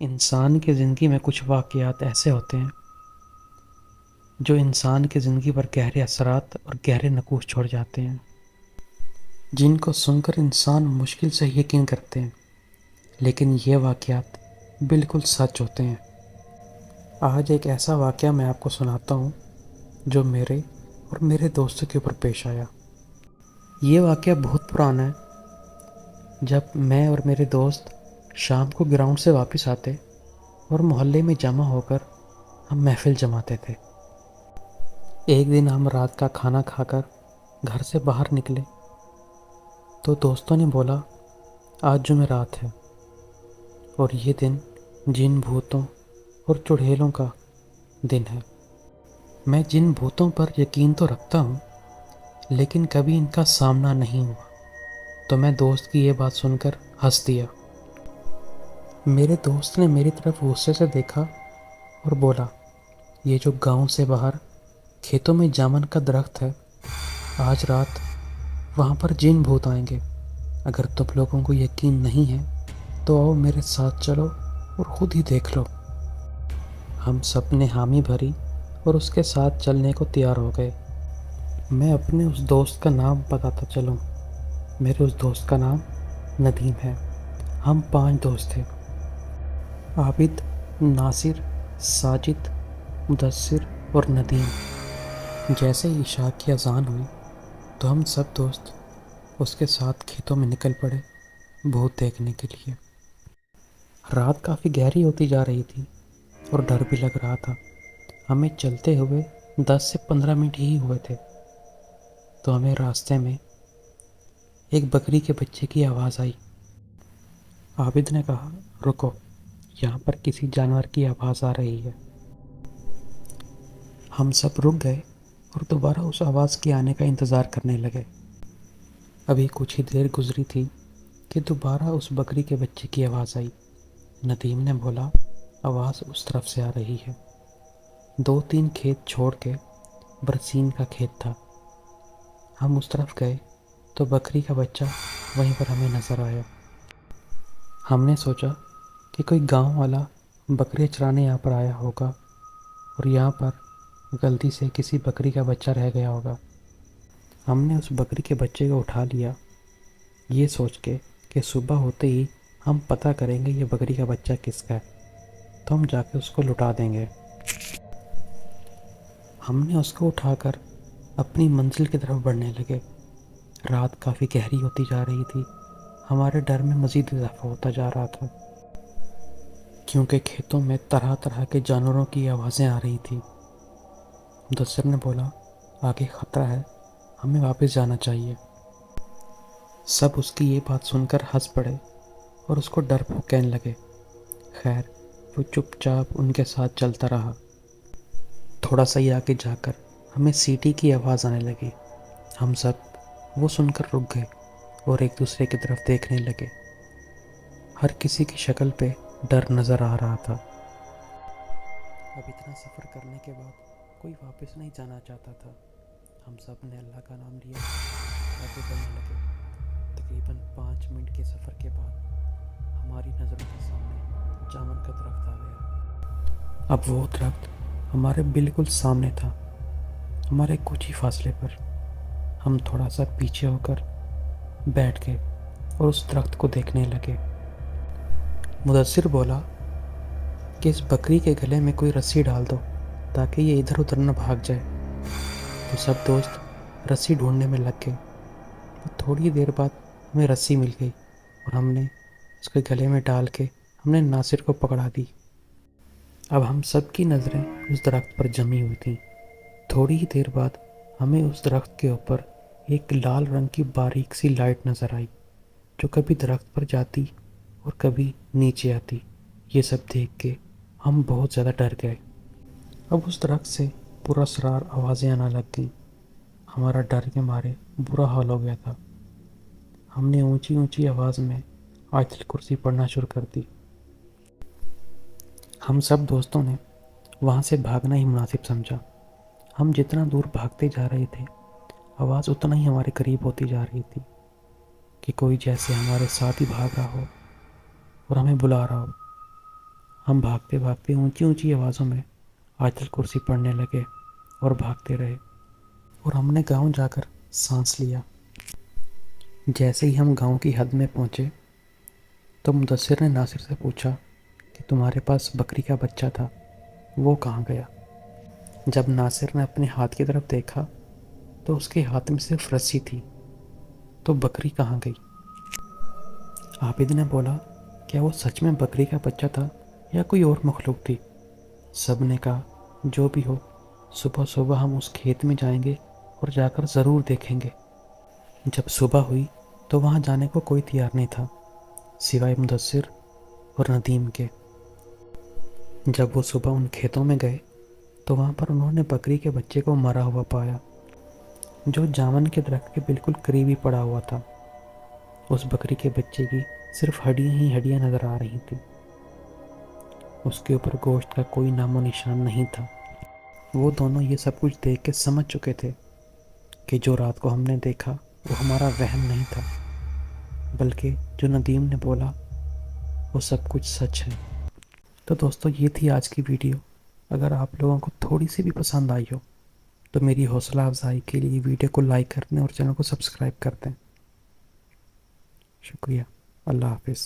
انسان کی زندگی میں کچھ واقعات ایسے ہوتے ہیں جو انسان کی زندگی پر گہرے اثرات اور گہرے نقوش چھوڑ جاتے ہیں، جن کو سن کر انسان مشکل سے یقین کرتے ہیں، لیکن یہ واقعات بالکل سچ ہوتے ہیں۔ آج ایک ایسا واقعہ میں آپ کو سناتا ہوں جو میرے اور میرے دوستوں کے اوپر پیش آیا۔ یہ واقعہ بہت پرانا ہے۔ جب میں اور میرے دوست شام کو گراؤنڈ سے واپس آتے اور محلے میں جمع ہو کر ہم محفل جماتے تھے۔ ایک دن ہم رات کا کھانا کھا کر گھر سے باہر نکلے تو دوستوں نے بولا آج جمعرات ہے اور یہ دن جن بھوتوں اور چڑیلوں کا دن ہے۔ میں جن بھوتوں پر یقین تو رکھتا ہوں لیکن کبھی ان کا سامنا نہیں ہوا، تو میں دوست کی یہ بات سن کر ہنس دیا۔ میرے دوست نے میری طرف غصے سے دیکھا اور بولا یہ جو گاؤں سے باہر کھیتوں میں جامن کا درخت ہے، آج رات وہاں پر جن بھوت آئیں گے۔ اگر تم لوگوں کو یقین نہیں ہے تو آؤ میرے ساتھ چلو اور خود ہی دیکھ لو۔ ہم سب نے حامی بھری اور اس کے ساتھ چلنے کو تیار ہو گئے۔ میں اپنے اس دوست کا نام بتاتا چلوں۔ میرے اس دوست کا نام ندیم ہے۔ ہم 5 دوست تھے: عابد، ناصر، ساجد، مدثر اور ندیم۔ جیسے ہی عشاء کی اذان ہوئی تو ہم سب دوست اس کے ساتھ کھیتوں میں نکل پڑے بھوت دیکھنے کے لیے۔ رات کافی گہری ہوتی جا رہی تھی اور ڈر بھی لگ رہا تھا۔ ہمیں چلتے ہوئے 10 سے 15 منٹ ہی ہوئے تھے تو ہمیں راستے میں ایک بکری کے بچے کی آواز آئی۔ عابد نے کہا رکو، یہاں پر کسی جانور کی آواز آ رہی ہے۔ ہم سب رک گئے اور دوبارہ اس آواز کے آنے کا انتظار کرنے لگے۔ ابھی کچھ ہی دیر گزری تھی کہ دوبارہ اس بکری کے بچے کی آواز آئی۔ ندیم نے بولا آواز اس طرف سے آ رہی ہے۔ 2-3 کھیت چھوڑ کے برسین کا کھیت تھا۔ ہم اس طرف گئے تو بکری کا بچہ وہیں پر ہمیں نظر آیا۔ ہم نے سوچا کہ کوئی گاؤں والا بکریاں چرانے یہاں پر آیا ہوگا اور یہاں پر غلطی سے کسی بکری کا بچہ رہ گیا ہوگا۔ ہم نے اس بکری کے بچے کو اٹھا لیا، یہ سوچ کے کہ صبح ہوتے ہی ہم پتہ کریں گے یہ بکری کا بچہ کس کا ہے تو ہم جا کے اس کو لٹا دیں گے۔ ہم نے اس کو اٹھا کر اپنی منزل کی طرف بڑھنے لگے۔ رات کافی گہری ہوتی جا رہی تھی۔ ہمارے ڈر میں مزید اضافہ ہوتا جا رہا تھا کیونکہ کھیتوں میں طرح طرح کے جانوروں کی آوازیں آ رہی تھیں۔ مدثر نے بولا آگے خطرہ ہے، ہمیں واپس جانا چاہیے۔ سب اس کی یہ بات سن کر ہنس پڑے اور اس کو ڈرپوک کہنے لگے۔ خیر وہ چپ چاپ ان کے ساتھ چلتا رہا۔ تھوڑا سا ہی آگے جا کر ہمیں سیٹی کی آواز آنے لگی۔ ہم سب وہ سن کر رک گئے اور ایک دوسرے کی طرف دیکھنے لگے۔ ہر کسی کی شکل پہ ڈر نظر آ رہا تھا۔ اب اتنا سفر کرنے کے بعد کوئی واپس نہیں جانا چاہتا تھا۔ ہم سب نے اللہ کا نام لیا، آگے بڑھنے لگے۔ تقریباً 5 منٹ کے سفر کے بعد ہماری نظروں کے سامنے جامن کا درخت آ گیا۔ اب وہ درخت ہمارے بالکل سامنے تھا، ہمارے کچھ ہی فاصلے پر۔ ہم تھوڑا سا پیچھے ہو کر بیٹھ گئے اور اس درخت کو دیکھنے لگے۔ مدثر بولا کہ اس بکری کے گلے میں کوئی رسی ڈال دو تاکہ یہ ادھر ادھر نہ بھاگ جائے۔ تو سب دوست رسی ڈھونڈنے میں لگ گئے۔ تھوڑی دیر بعد ہمیں رسی مل گئی اور ہم نے اس کے گلے میں ڈال کے ہم نے ناصر کو پکڑا دی۔ اب ہم سب کی نظریں اس درخت پر جمی ہوئی تھیں۔ تھوڑی ہی دیر بعد ہمیں اس درخت کے اوپر ایک لال رنگ کی باریک سی لائٹ نظر آئی جو کبھی درخت پر جاتی اور کبھی نیچے آتی۔ یہ سب دیکھ کے ہم بہت زیادہ ڈر گئے۔ اب اس درخت سے پراسرار آوازیں آنا لگ گئیں۔ ہمارا ڈر کے مارے برا حال ہو گیا تھا۔ ہم نے اونچی اونچی آواز میں آیت الکرسی پڑھنا شروع کر دی۔ ہم سب دوستوں نے وہاں سے بھاگنا ہی مناسب سمجھا۔ ہم جتنا دور بھاگتے جا رہے تھے آواز اتنا ہی ہمارے قریب ہوتی جا رہی تھی کہ کوئی جیسے ہمارے ساتھ ہی بھاگ رہا ہو اور ہمیں بلا رہا ہو۔ ہم بھاگتے بھاگتے اونچی اونچی آوازوں میں آیت الکرسی پڑھنے لگے اور بھاگتے رہے، اور ہم نے گاؤں جا کر سانس لیا۔ جیسے ہی ہم گاؤں کی حد میں پہنچے تو مدثر نے ناصر سے پوچھا کہ تمہارے پاس بکری کا بچہ تھا، وہ کہاں گیا؟ جب ناصر نے اپنے ہاتھ کی طرف دیکھا تو اس کے ہاتھ میں صرف رسی تھی، تو بکری کہاں گئی؟ عابد نے بولا، کیا وہ سچ میں بکری کا بچہ تھا یا کوئی اور مخلوق تھی؟ سب نے کہا، جو بھی ہو، صبح صبح ہم اس کھیت میں جائیں گے اور جا کر ضرور دیکھیں گے۔ جب صبح ہوئی تو وہاں جانے کو کوئی تیار نہیں تھا سوائے مدثر اور ندیم کے۔ جب وہ صبح ان کھیتوں میں گئے تو وہاں پر انہوں نے بکری کے بچے کو مرا ہوا پایا، جو جامن کے درخت کے بالکل قریب ہی پڑا ہوا تھا۔ اس بکری کے بچے کی صرف ہڈیاں ہی ہڈیاں نظر آ رہی تھیں، اس کے اوپر گوشت کا کوئی نام و نشان نہیں تھا۔ وہ دونوں یہ سب کچھ دیکھ کے سمجھ چکے تھے کہ جو رات کو ہم نے دیکھا وہ ہمارا وہم نہیں تھا، بلکہ جو ندیم نے بولا وہ سب کچھ سچ ہے۔ تو دوستو، یہ تھی آج کی ویڈیو۔ اگر آپ لوگوں کو تھوڑی سی بھی پسند آئی ہو تو میری حوصلہ افزائی کے لیے ویڈیو کو لائک کر دیں اور چینل کو سبسکرائب کر دیں۔ شکریہ۔ اللہ حافظ۔